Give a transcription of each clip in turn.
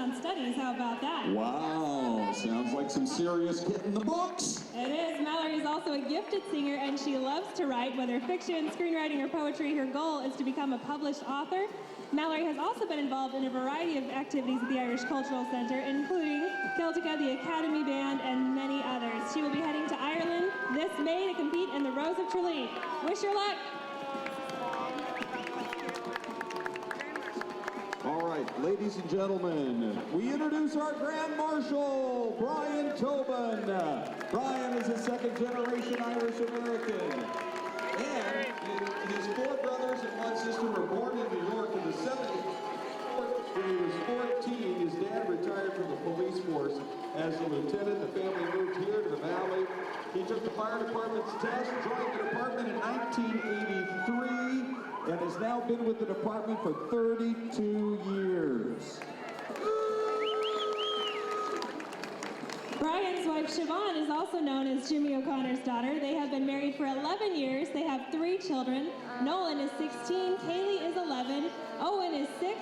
on studies. How about that? Wow, sounds like some serious getting the books. It is. Mallory is also a gifted singer, and she loves to write, whether fiction, screenwriting, or poetry. Her goal is to become a published author. Mallory has also been involved in a variety of activities at the Irish Cultural Centre, including Celtica, the Academy Band, and many others. She will be heading to Ireland this May to compete in the Rose of Tralee. Wish her luck. All right, ladies and gentlemen, we introduce our Grand Marshal, Brian Tobin. Brian is a second-generation Irish-American. And his four brothers and one sister were born in New York in the 70s. When he was 14, his dad retired from the police force as a lieutenant. The family moved here to the Valley. He took the fire department's test, joined the department in 1983, and has now been with the department for 32 years. Brian's wife, Siobhan, is also known as Jimmy O'Connor's daughter. They have been married for 11 years. They have 3 children. Nolan is 16, Kaylee is 11, Owen is 6,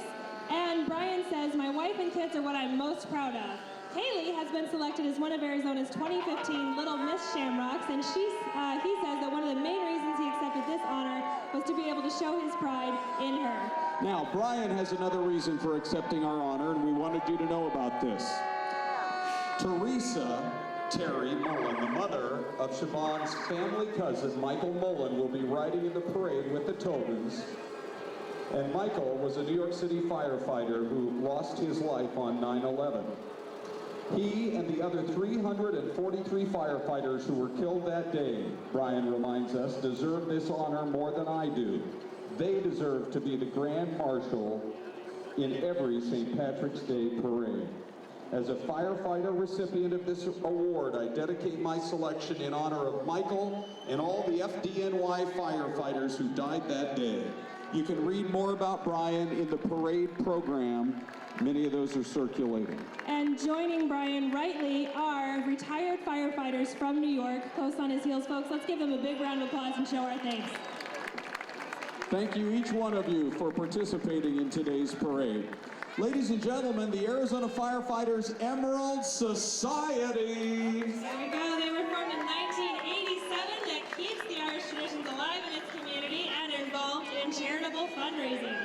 and Brian says, "My wife and kids are what I'm most proud of." Kaylee has been selected as one of Arizona's 2015 Little Miss Shamrocks, and he says that one of the main reasons he accepted this honor was to be able to show his pride in her. Now, Brian has another reason for accepting our honor, and we wanted you to know about this. Teresa Terry Mullen, the mother of Siobhan's family cousin, Michael Mullen, will be riding in the parade with the Tobins. And Michael was a New York City firefighter who lost his life on 9/11. He and the other 343 firefighters who were killed that day, Brian reminds us, deserve this honor more than I do. They deserve to be the Grand Marshal in every St. Patrick's Day parade. As a firefighter recipient of this award, I dedicate my selection in honor of Michael and all the FDNY firefighters who died that day. You can read more about Brian in the parade program. Many of those are circulating. And joining Brian rightly are retired firefighters from New York, close on his heels. Folks, let's give them a big round of applause and show our thanks. Thank you, each one of you, for participating in today's parade. Ladies and gentlemen, the Arizona Firefighters Emerald Society. There we go. They were formed in 1987. That keeps the Irish traditions alive in its community and involved in charitable fundraising.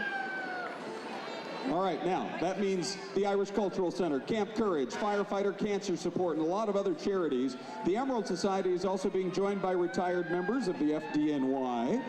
All right, now, that means the Irish Cultural Center, Camp Courage, Firefighter Cancer Support, and a lot of other charities. The Emerald Society is also being joined by retired members of the FDNY.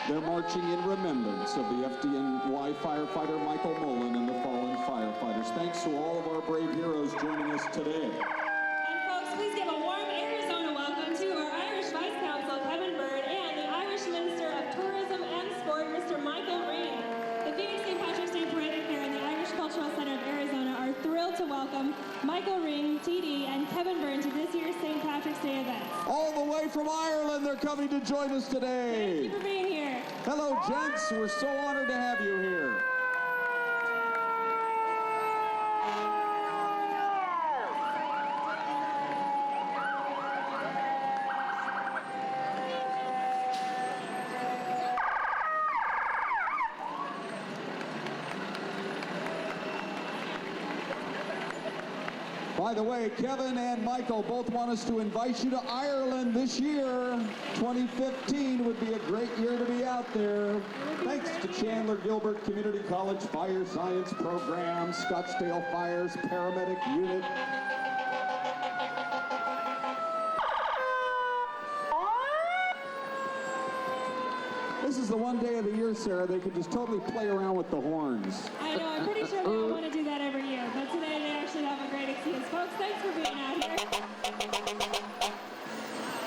They're marching in remembrance of the FDNY firefighter Michael Mullen and the fallen firefighters. Thanks to all of our brave heroes joining us today. And folks, please give a warm Arizona welcome to our Irish Vice Consul, Kevin Byrne, and the Irish Minister of Tourism and Sport, Mr. Michael Ring. The Phoenix St. Patrick's Day Parade here in the Irish Cultural Center of Arizona are thrilled to welcome Michael Ring, TD, and Kevin Byrne to this year's St. Patrick's Day event. All the way from Ireland, they're coming to join us today. Thank you for being here. Hello, gents. We're so honored to have you here. By the way, Kevin and Michael both want us to invite you to Ireland this year. 2015 would be a great year to be out there. Thanks to Chandler Gilbert Community College Fire Science Program, Scottsdale Fire's Paramedic Unit. This is the one day of the year, Sarah, they can just totally play around with the horns. I know, I'm pretty sure they all want to do that every year, but today they actually have a great excuse. Folks, thanks for being out here.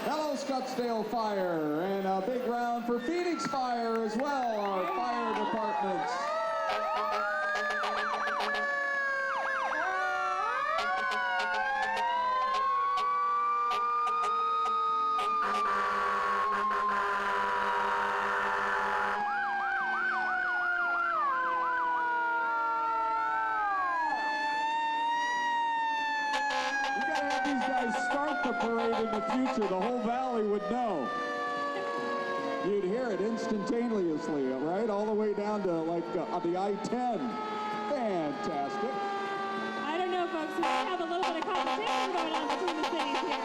Hello, Scottsdale Fire, and a big round for Phoenix Fire as well, our fire departments. The parade in the future, the whole valley would know. You'd hear it instantaneously, right? All the way down to like the I-10. Fantastic. I we have a little bit of competition going on between the cities here.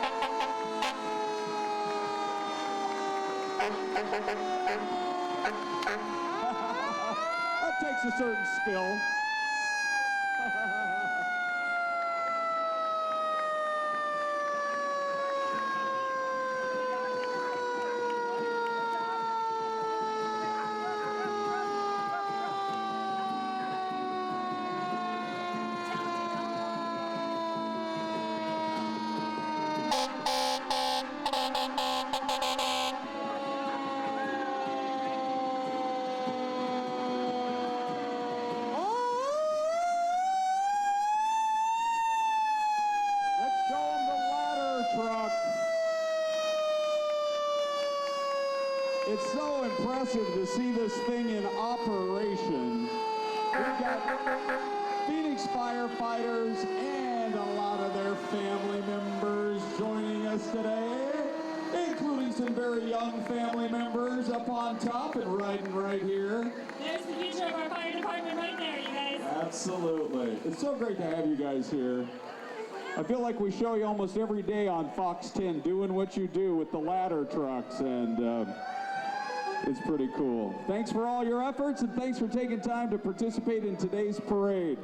That takes a certain skill. It's so impressive to see this thing in operation. We've got Phoenix firefighters and a lot of their family members joining us today, including some very young family members up on top and riding right here. There's the future of our fire department right there, you guys. Absolutely. It's so great to have you guys here. I feel like we show you almost every day on Fox 10 doing what you do with the ladder trucks, and it's pretty cool. Thanks for all your efforts, and thanks for taking time to participate in today's parade.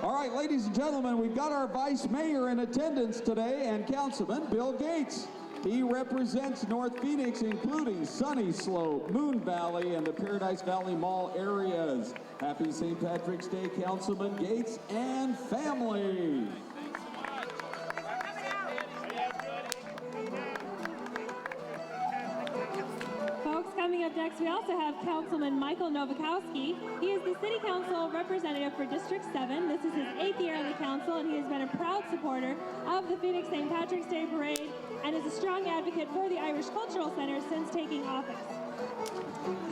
All right, ladies and gentlemen, we've got our Vice Mayor in attendance today, and Councilman Bill Gates. He represents North Phoenix, including Sunny Slope, Moon Valley, and the Paradise Valley Mall areas. Happy St. Patrick's Day, Councilman Gates and family. Coming up next, we also have Councilman Michael Novakowski. He is the City Council representative for District 7. This is his 8th year on the council, and he has been a proud supporter of the Phoenix St. Patrick's Day Parade and is a strong advocate for the Irish Cultural Center since taking office.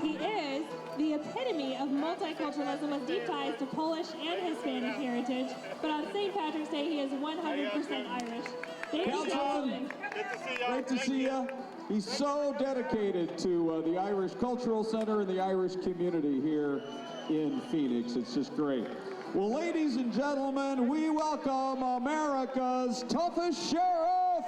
He is the epitome of multiculturalism with deep ties to Polish and Hispanic heritage, but on St. Patrick's Day, he is 100% Irish. Thank you, Councilman. Great to see you. He's so dedicated to the Irish Cultural Center and the Irish community here in Phoenix. It's just great. Well, ladies and gentlemen, we welcome America's toughest sheriff,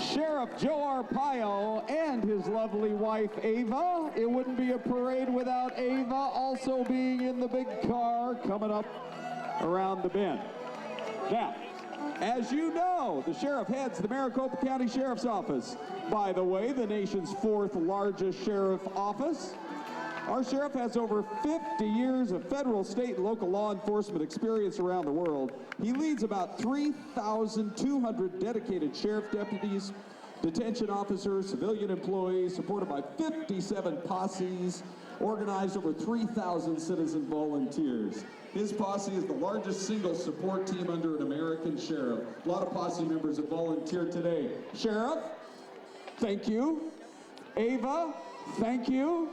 Sheriff Joe Arpaio and his lovely wife, Ava. It wouldn't be a parade without Ava also being in the big car coming up around the bend. Now, as you know, the sheriff heads the Maricopa County Sheriff's Office. By the way, the nation's 4th largest sheriff office. Our sheriff has over 50 years of federal, state, and local law enforcement experience around the world. He leads about 3,200 dedicated sheriff deputies, detention officers, civilian employees, supported by 57 posses, organized over 3,000 citizen volunteers. His posse is the largest single support team under an American sheriff. A lot of posse members have volunteered today. Sheriff, thank you. Ava, thank you.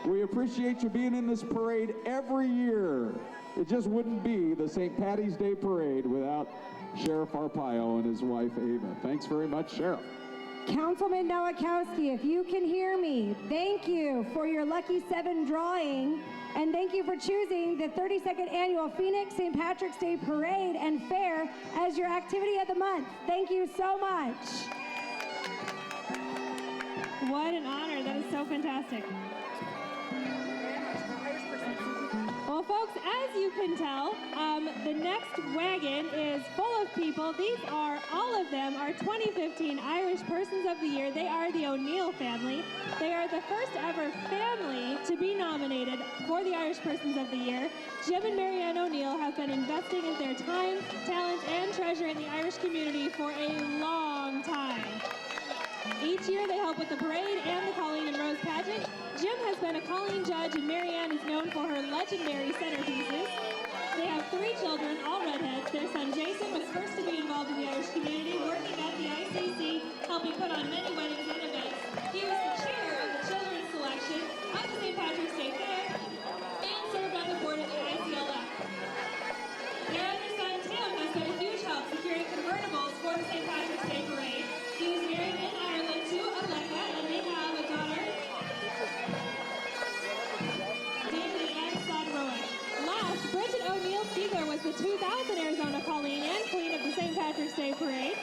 We appreciate you being in this parade every year. It just wouldn't be the St. Paddy's Day Parade without Sheriff Arpaio and his wife, Ava. Thanks very much, Sheriff. Councilman Nowakowski, if you can hear me, thank you for your Lucky 7 drawing, and thank you for choosing the 32nd Annual Phoenix St. Patrick's Day Parade and Fair as your activity of the month. Thank you so much. What an honor. That is so fantastic. Well, folks, as you can tell, the next wagon is full of people. These are, all of them are 2015 Irish Persons of the Year. They are the O'Neill family. They are the first ever family to be nominated for the Irish Persons of the Year. Jim and Marianne O'Neill have been investing in their time, talent, and treasure in the Irish community for a long time. Each year they help with the parade and the Colleen and Rose pageant. Jim has been a Colleen judge, and Marianne is known for her legendary centerpieces. They have 3 children, all redheads. Their son Jason was first to be involved in the Irish community, working at the ICC, helping put on many weddings and events. He was the chair of the children's selection of the St. Patrick's Day Fair and served on the board of the ICLF. Their other son Tim has been a huge help securing convertibles for the St. Patrick's Day Parade. He was married in Ireland to Aleka, and they have a daughter, David and son Rowan. Last, Bridget 2000 Arizona Colleen and Queen of the St. Patrick's Day Parade.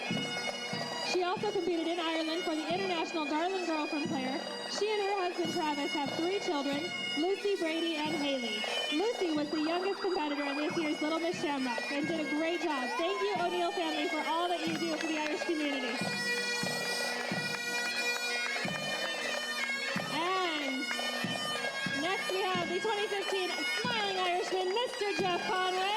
She also competed in Ireland for the International Darling Girlfriend Player. She and her husband Travis have 3 children, Lucy, Brady, and Haley. Lucy was the youngest competitor in this year's Little Miss Shamrock and did a great job. Thank you, O'Neill family, for all that you do for the Irish community. And next we have the 2015 Smiling Irishman, Mr. Jeff Conway.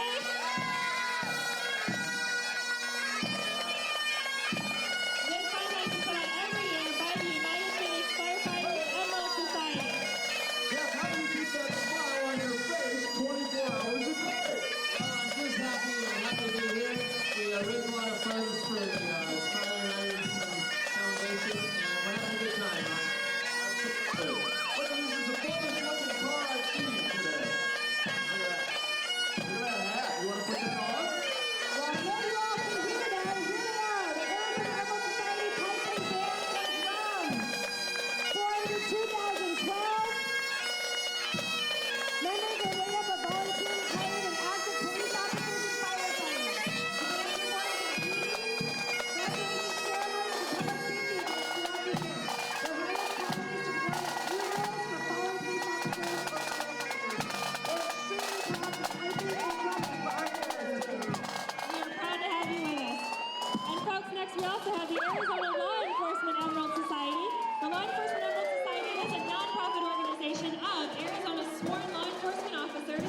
We also have the Arizona Law Enforcement Emerald Society. The Law Enforcement Emerald Society is a nonprofit organization of Arizona's sworn law enforcement officers,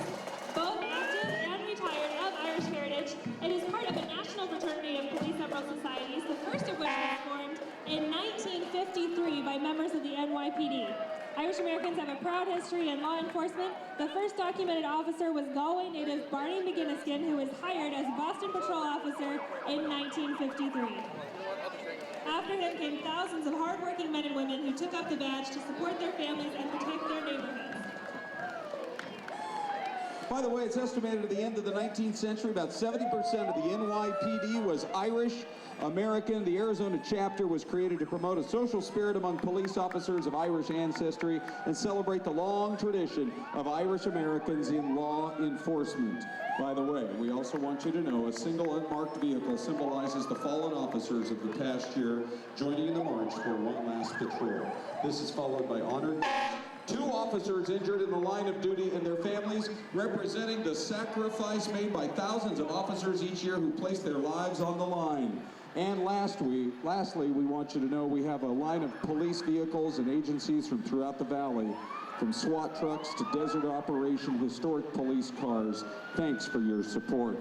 both active and retired, of Irish heritage. It is part of a national fraternity of police emerald societies, the first of which was formed in 1953 by members of the NYPD. Irish Americans have a proud history in law enforcement. The first documented officer was Galway native Barney McGinniskin, who was hired as Boston Patrol Officer in 1953. After him came thousands of hardworking men and women who took up the badge to support their families and protect their neighborhoods. By the way, it's estimated at the end of the 19th century, about 70% of the NYPD was Irish American. The Arizona chapter was created to promote a social spirit among police officers of Irish ancestry and celebrate the long tradition of Irish Americans in law enforcement. By the way, we also want you to know a single unmarked vehicle symbolizes the fallen officers of the past year joining in the march for one last patrol. This is followed by honored 2 officers injured in the line of duty and their families, representing the sacrifice made by thousands of officers each year who place their lives on the line. And lastly, we want you to know we have a line of police vehicles and agencies from throughout the valley, from SWAT trucks to desert operation historic police cars. Thanks for your support.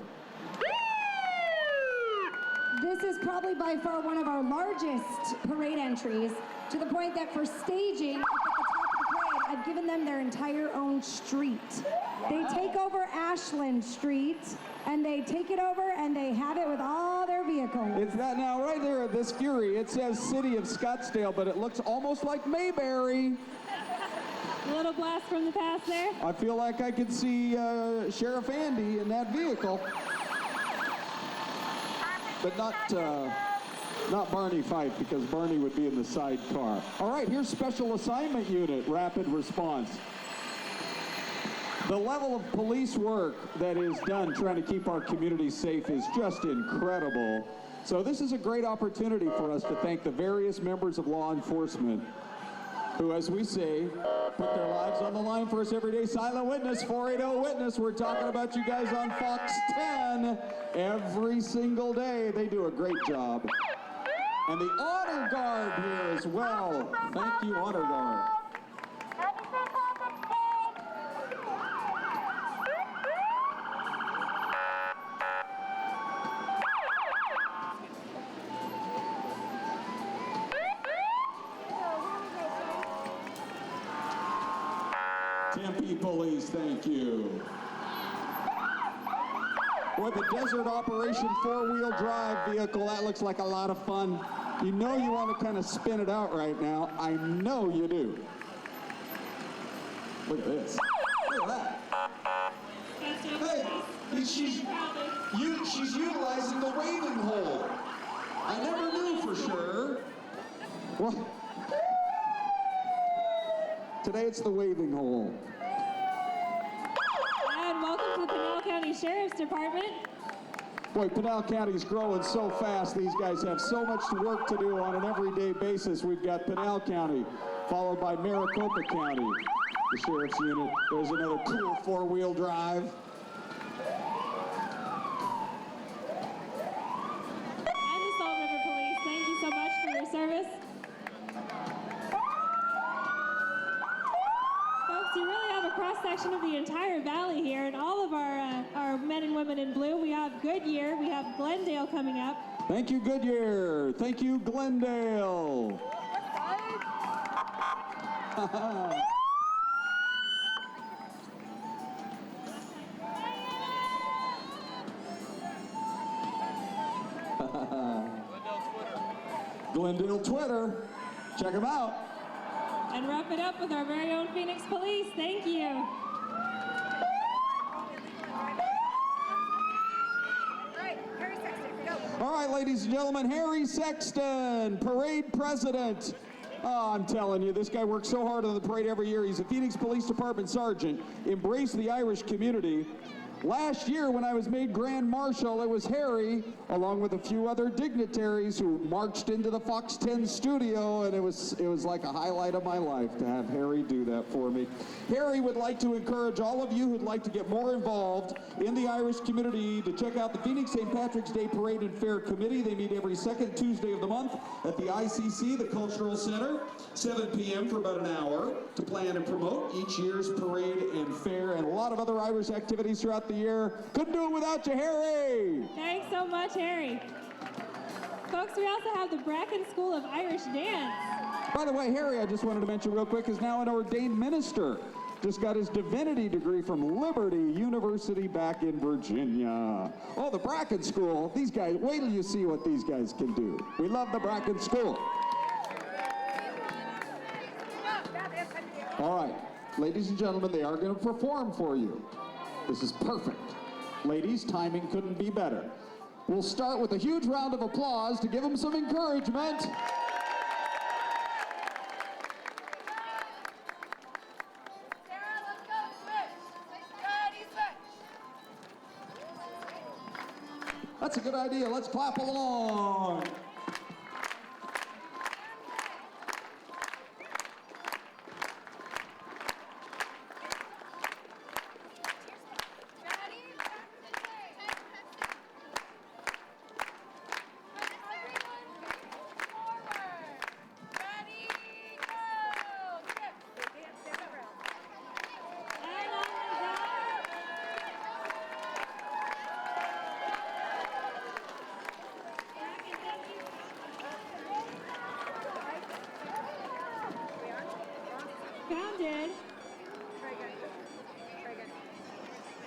This is probably by far one of our largest parade entries, to the point that for staging up at the top of the parade, I've given them their entire own street. They take over Ashland Street, and they take it over and they have it with all their vehicles. It's that now right there at this Fury. It says City of Scottsdale, but it looks almost like Mayberry. A little blast from the past there. I feel like I could see Sheriff Andy in that vehicle. But not Barney Fife, because Barney would be in the sidecar. All right, here's Special Assignment Unit, Rapid Response. The level of police work that is done trying to keep our community safe is just incredible. So this is a great opportunity for us to thank the various members of law enforcement who, as we say, put their lives on the line for us every day. Silent Witness, 480 Witness, we're talking about you guys on Fox 10 every single day. They do a great job. And the Honor Guard here as well. Thank you, Honor Guard. 10 Police, thank you. Boy, the Desert Operation 4-wheel drive vehicle, that looks like a lot of fun. You know you want to kind of spin it out right now. I know you do. Look at this. Look at that. Hey, she's utilizing the waving hole. I never knew for sure. Well, today it's the waving hole. And welcome to the Pinal County Sheriff's Department. Boy, Pinal County's growing so fast. These guys have so much work to do on an everyday basis. We've got Pinal County, followed by Maricopa County, the Sheriff's Unit. There's another cool four-wheel drive. And the Salt River Police, thank you so much for your service. Folks, you really have a cross-section of the entire valley here, and all of our men and women in blue. We have Goodyear, we have Glendale coming up. Thank you, Goodyear. Thank you, Glendale. Glendale Twitter. Check them out. And wrap it up with our very own Phoenix Police. Thank you. All right, ladies and gentlemen, Harry Sexton, parade president. Oh, I'm telling you, this guy works so hard on the parade every year. He's a Phoenix Police Department sergeant, embraced the Irish community. Last year, when I was made Grand Marshal, it was Harry, along with a few other dignitaries, who marched into the Fox 10 studio, and it was like a highlight of my life to have Harry do that for me. Harry would like to encourage all of you who'd like to get more involved in the Irish community to check out the Phoenix St. Patrick's Day Parade and Fair Committee. They meet every second Tuesday of the month at the ICC, the Cultural Center, 7 p.m. for about an hour to plan and promote each year's parade and fair and a lot of other Irish activities throughout the year. Couldn't do it without you, Harry! Thanks so much, Harry. Folks, we also have the Bracken School of Irish Dance. By the way, Harry, I just wanted to mention real quick, is now an ordained minister. Just got his divinity degree from Liberty University back in Virginia. Oh, the Bracken School. These guys, wait till you see what these guys can do. We love the Bracken School. All right, ladies and gentlemen, they are going to perform for you. This is perfect. Ladies, timing couldn't be better. We'll start with a huge round of applause to give them some encouragement. That's a good idea. Let's clap along.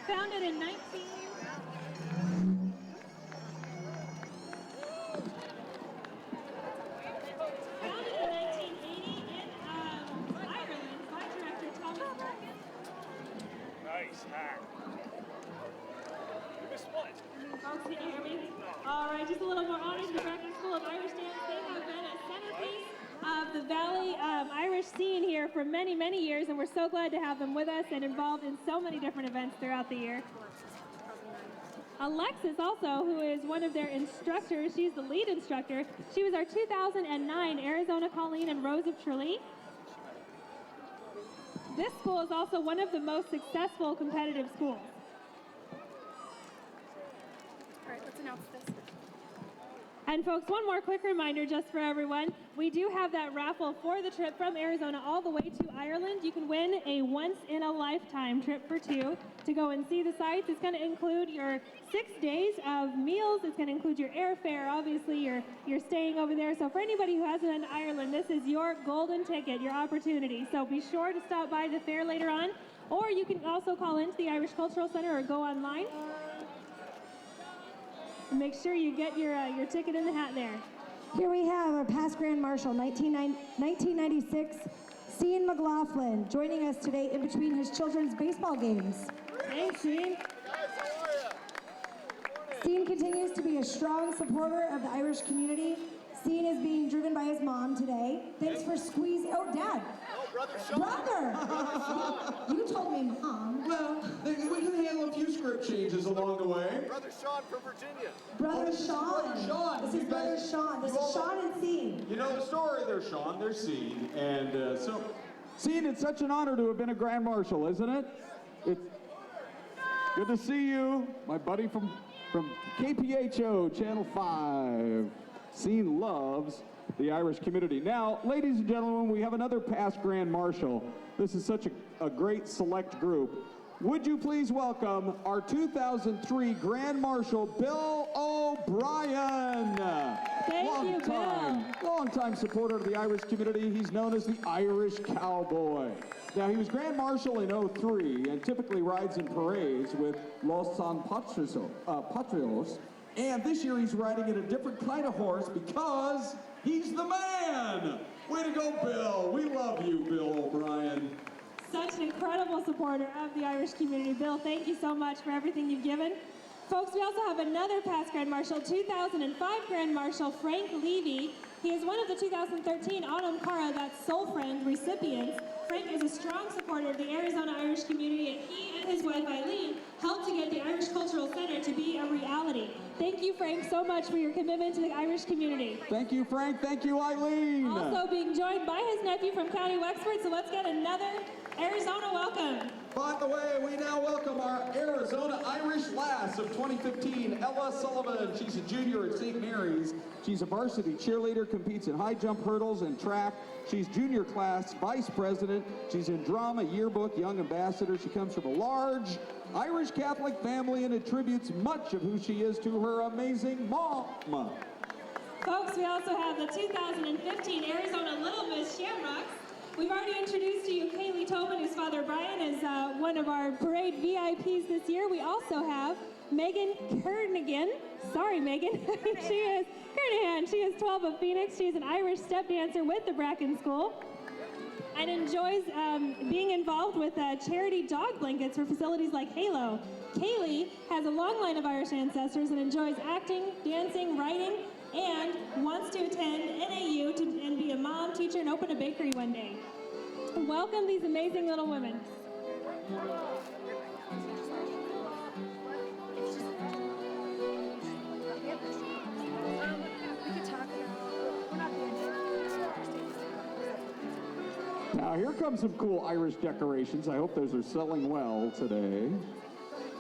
Founded in 19... Founded in 1980 in Ireland by director Thomas Bracken. Nice hack. You missed one. Folks, can you hear me? All right, just a little more honor to the Bracken School of Irish Dance. They have been a centerpiece of the Valley Irish scene here for many, many years, and we're so glad to have them with us and involved in so many different events throughout the year. Alexis also, who is one of their instructors, she's the lead instructor. She was our 2009 Arizona Colleen and Rose of Tralee. This school is also one of the most successful competitive schools. All right, let's announce this. And folks, one more quick reminder just for everyone. We do have that raffle for the trip from Arizona all the way to Ireland. You can win a once-in-a-lifetime trip for two to go and see the sights. It's going to include your 6 days of meals. It's going to include your airfare. Obviously, you're staying over there. So for anybody who hasn't been to Ireland, this is your golden ticket, your opportunity. So be sure to stop by the fair later on. Or you can also call into the Irish Cultural Center or go online. Make sure you get your ticket in the hat there. Here we have our past Grand Marshal, 1996, Sean McLaughlin, joining us today in between his children's baseball games. Thanks, Sean. Sean continues to be a strong supporter of the Irish community. Sean is being driven by his mom today. Thanks for squeezing. Oh, Dad. Brother. You told me, Mom. Well, we can handle a few script changes along along the way. Brother Sean from Virginia. Brother Sean. Brother Sean. This is You Brother guys- Sean. This you is all- Sean and Sean. You know the story. There's Sean, there's Sean, and so... Sean, it's such an honor to have been a Grand Marshal, isn't it? It's good to see you, my buddy from KPHO, Channel 5. Sean loves the Irish community. Now, ladies and gentlemen, we have another past Grand Marshal. This is such a great select group. Would you please welcome our 2003 Grand Marshal, Bill O'Brien. Thank you, Bill. Longtime supporter of the Irish community. He's known as the Irish Cowboy. Now, he was Grand Marshal in '03 and typically rides in parades with Los San Patrios. And this year he's riding in a different kind of horse because he's the man. Way to go, Bill. We love you, Bill O'Brien. Such an incredible supporter of the Irish community. Bill, thank you so much for everything you've given. Folks, we also have another past Grand Marshal, 2005 Grand Marshal Frank Levy. He is one of the 2013 Autumn Cara, that's Soul Friend, recipients. Frank is a strong supporter of the Arizona Irish community, and he and his wife Eileen helped to get the Irish Cultural Center to be a reality. Thank you, Frank, so much for your commitment to the Irish community. Thank you, Frank. Thank you, Eileen. Also being joined by his nephew from County Wexford, so let's get another Arizona welcome. By the way, we now welcome our Arizona Irish Lass of 2015, Ella Sullivan. She's a junior at St. Mary's. She's a varsity cheerleader, competes in high jump hurdles and track. She's junior class vice president. She's in drama, yearbook, young ambassador. She comes from a large Irish Catholic family and attributes much of who she is to her amazing mom. Folks, we also have the 2015 Arizona Little Miss Shamrocks. We've already introduced to you Kaylee Tobin, whose father Brian is one of our parade VIPs this year. We also have Megan Kernigan. Sorry, Megan. She is Kernahan. She is 12 of Phoenix. She is an Irish step dancer with the Bracken School and enjoys being involved with charity dog blankets for facilities like Halo. Kaylee has a long line of Irish ancestors and enjoys acting, dancing, writing, and wants to attend NAU and be a mom, teacher, and open a bakery one day. Welcome these amazing little women. We could talk about, we're not doing Now here comes some cool Irish decorations. I hope those are selling well today.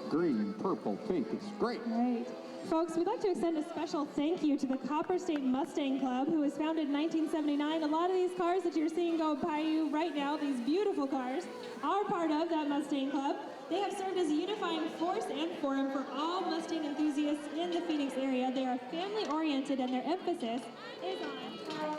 Green, purple, pink, it's great. Right. Folks, we'd like to extend a special thank you to the Copper State Mustang Club, who was founded in 1979. A lot of these cars that you're seeing go by you right now, these beautiful cars, are part of that Mustang Club. They have served as a unifying force and forum for all Mustang enthusiasts in the Phoenix area. They are family-oriented, and their emphasis is on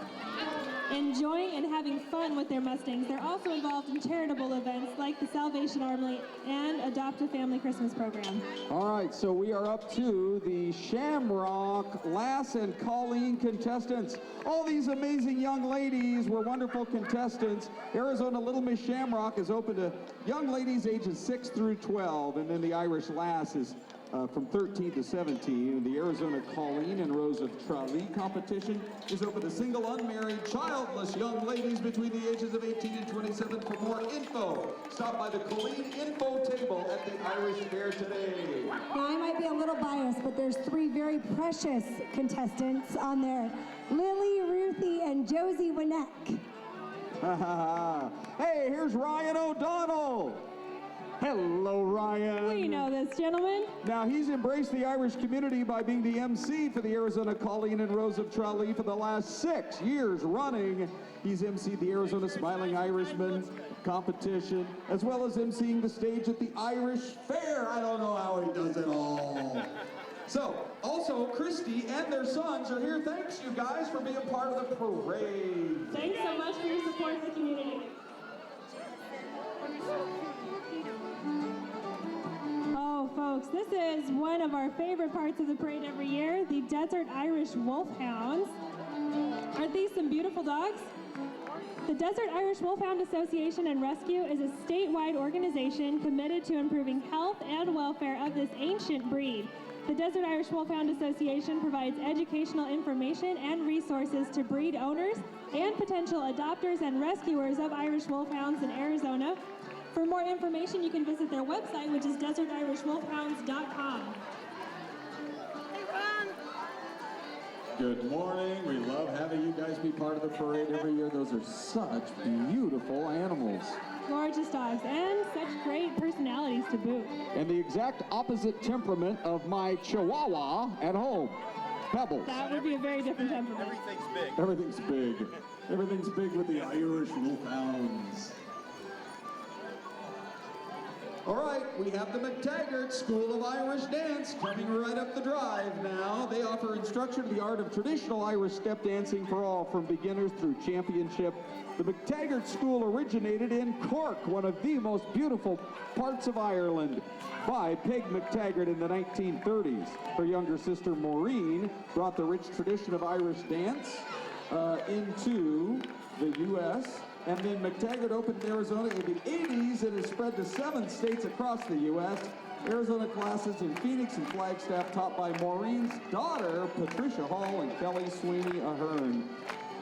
enjoying and having fun with their Mustangs. They're also involved in charitable events like the Salvation Army and Adopt a Family Christmas program. All right, so we are up to the Shamrock Lass and Colleen contestants. All these amazing young ladies were wonderful contestants. Arizona Little Miss Shamrock is open to young ladies ages 6 through 12, and then the Irish Lass is from 13 to 17. And the Arizona Colleen and Rose of Tralee competition is open to single, unmarried, childless young ladies between the ages of 18 and 27. For more info, stop by the Colleen info table at the Irish Fair today. Now, I might be a little biased, but there's three very precious contestants on there. Lily, Ruthie, and Josie Winneck. Hey, here's Ryan O'Donnell. Hello, Ryan. We know this, gentlemen. Now, he's embraced the Irish community by being the MC for the Arizona Colleen and Rose of Tralee for the last 6 years running. He's MC'd the Arizona Smiling Irishman competition, as well as MCing the stage at the Irish Fair. I don't know how he does it all. So, also, Christy and their sons are here. Thanks, you guys, for being part of the parade. Thanks so much for your support of the community. Oh, folks, this is one of our favorite parts of the parade every year, the Desert Irish Wolfhounds. Aren't these some beautiful dogs? The Desert Irish Wolfhound Association and Rescue is a statewide organization committed to improving health and welfare of this ancient breed. The Desert Irish Wolfhound Association provides educational information and resources to breed owners and potential adopters and rescuers of Irish Wolfhounds in Arizona. For more information, you can visit their website, which is desertirishwolfhounds.com. Hey, Ron. Good morning. We love having you guys be part of the parade every year. Those are such beautiful animals. Gorgeous dogs and such great personalities to boot. And the exact opposite temperament of my Chihuahua at home, Pebbles. That would be a very different temperament. Everything's big. Everything's big. Everything's big with the Irish Wolfhounds. All right, we have the McTaggart School of Irish Dance coming right up the drive now. They offer instruction in the art of traditional Irish step dancing for all, from beginners through championship. The McTaggart School originated in Cork, one of the most beautiful parts of Ireland, by Peg McTaggart in the 1930s. Her younger sister Maureen brought the rich tradition of Irish dance into the U.S., and then McTaggart opened in Arizona in the 80s and has spread to 7 states across the U.S. Arizona classes in Phoenix and Flagstaff, taught by Maureen's daughter, Patricia Hall and Kelly Sweeney Ahern,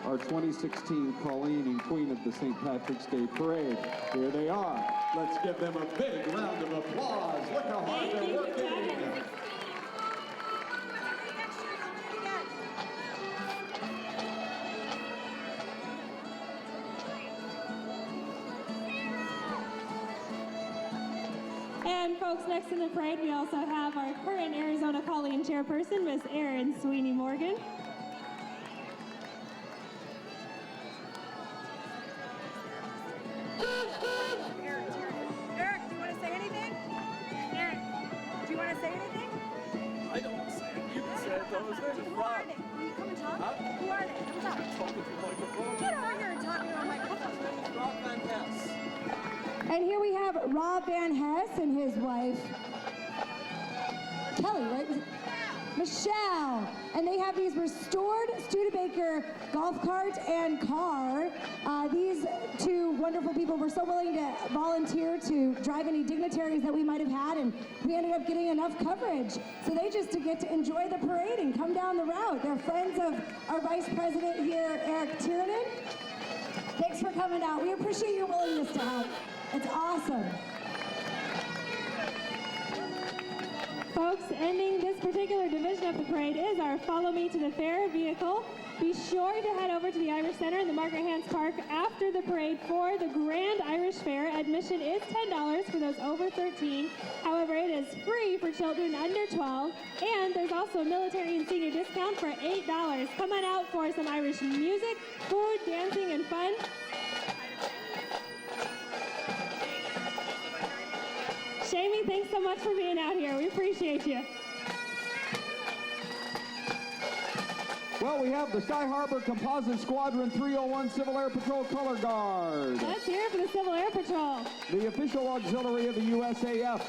our 2016 Colleen and Queen of the St. Patrick's Day Parade. Here they are. Let's give them a big round of applause. Look how hard they're working. And folks, next in the parade, we also have our current Arizona Colleen chairperson, Miss Erin Sweeney Morgan. Eric, do you want to say anything? Eric, do you want to say anything? I don't want to say it. You can say it though. It's just Who Rob. are they? Will you come and talk? Huh? Who are they? Come talk. Talking through microphone. Get over here and talk on my microphone. Rob Van Hess. And here we have Rob Van Hess and his wife, Kelly, right? Michelle. And they have these restored Studebaker golf cart and car. These two wonderful people were so willing to volunteer to drive any dignitaries that we might have had, and we ended up getting enough coverage. So they just get to enjoy the parade and come down the route. They're friends of our Vice President here, Eric Tiernan. Thanks for coming out. We appreciate your willingness to help. It's awesome. Folks, ending this particular division of the parade is our Follow Me to the Fair vehicle. Be sure to head over to the Irish Center in the Margaret Hans Park after the parade for the Grand Irish Fair. Admission is $10 for those over 13. However, it is free for children under 12. And there's also a military and senior discount for $8. Come on out for some Irish music, food, dancing, and fun. Shamey, thanks so much for being out here. We appreciate you. Well, we have the Sky Harbor Composite Squadron 301 Civil Air Patrol Color Guard, Let's hear it for the Civil Air Patrol. the official auxiliary of the USAF.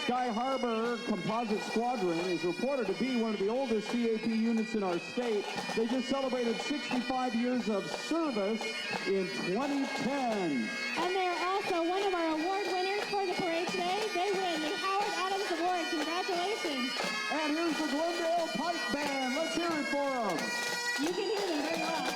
Sky Harbor Composite Squadron is reported to be one of the oldest CAP units in our state. They just celebrated 65 years of service in 2010. And they're also one of our award winners for the parade today. They win the Howard Adams Award. Congratulations. And here's the Glendale Pipe Band. Let's hear it for them. You can hear them very well.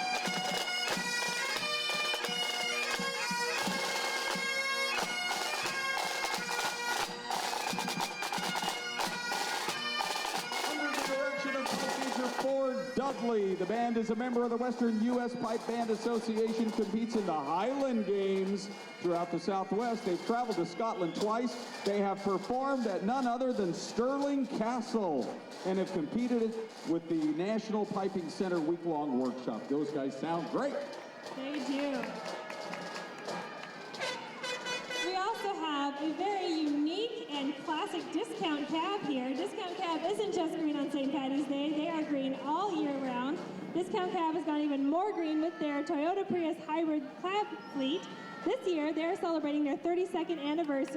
Under the direction of Pipe Major Ford Dudley, the band is a member of the Western U.S. Pipe Band Association, competes in the Highland Games throughout the Southwest. They've traveled to Scotland twice. They have performed at none other than Stirling Castle and have competed with the National Piping Center week-long workshop. Those guys sound great. They do. We also have a very unique and classic discount cab here. Discount cab isn't just green on St. Paddy's Day. They are green all year round. Discount cab has gone even more green with their Toyota Prius hybrid cab fleet. This year, they're celebrating their 32nd anniversary.